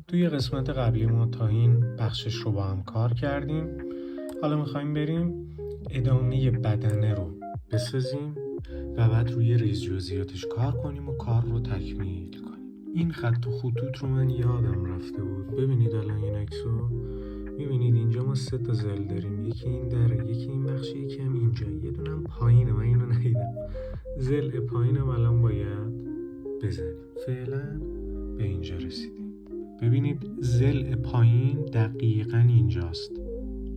توی قسمت قبلی ما تا این بخشش رو با هم کار کردیم. حالا میخوایم بریم ادامه بدنه رو بسازیم و بعد روی ریز جزئیاتش کار کنیم و کار رو تکمیل کنیم. این خط و خطوط رو من یادم رفته بود. ببینید الان این عکس رو میبینید اینجا ما 3 تا زل داریم، یکی این دره، یکی این بخش، یکی هم اینجا، یه دونم پایینه، من اینو ندیدم. زل پایینم الان باید بزنیم. فعلا به اینجا رسیدیم. ببینید زل پایین دقیقاً اینجاست،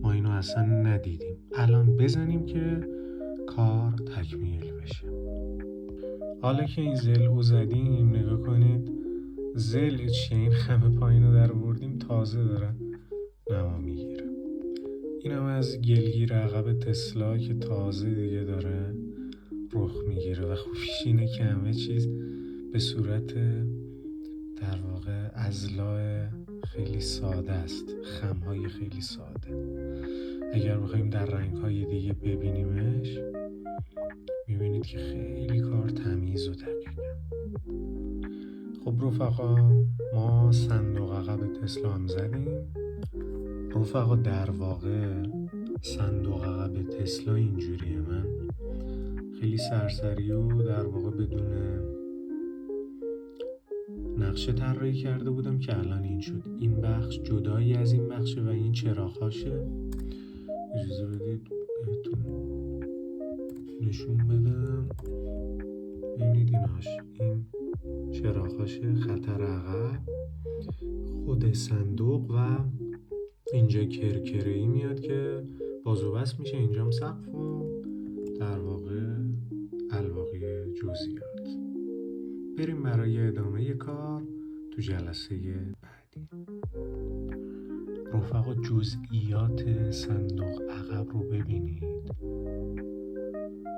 ما اینو اصلا ندیدیم. الان بزنیم که کار تکمیل بشه. حالا که این زل رو زدیم نگاه کنید زل چیه، این خم پایین رو در بردیم تازه داره نما میگیره. این هم از گلگیر عقب تسلا که تازه دیگه داره رخ میگیره و خوبیش اینه که همه چیز به صورت در واقع اضلاع خیلی ساده است، خمهای خیلی ساده. اگر بخوایم در رنگهای دیگه ببینیمش میبینید که خیلی کار تمیز و دقیقه. خب رفقا، ما صندوق عقب تسلا هم زدیم. رفقا در واقع صندوق عقب تسلا اینجوریه. من خیلی سرسری و در واقع بدون نقشه طراحی کرده بودم که الان این شد. این بخش جدایی از این بخشه و این چراغاشه. اجازه بدید بهتون نشون بدم. ببینید ایناش، این چراغاشه، خطر عقب، خود صندوق و اینجا کرکره‌ای میاد که باز و بس میشه. اینجا هم سقف و در واقع الواقی جزئیات. بریم برای ادامه کار تو جلسه بعدی. رفقا جزئیات صندوق عقب رو ببینید،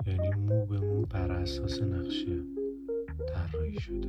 یعنی مو به مو بر اساس نقشه طراحی شده.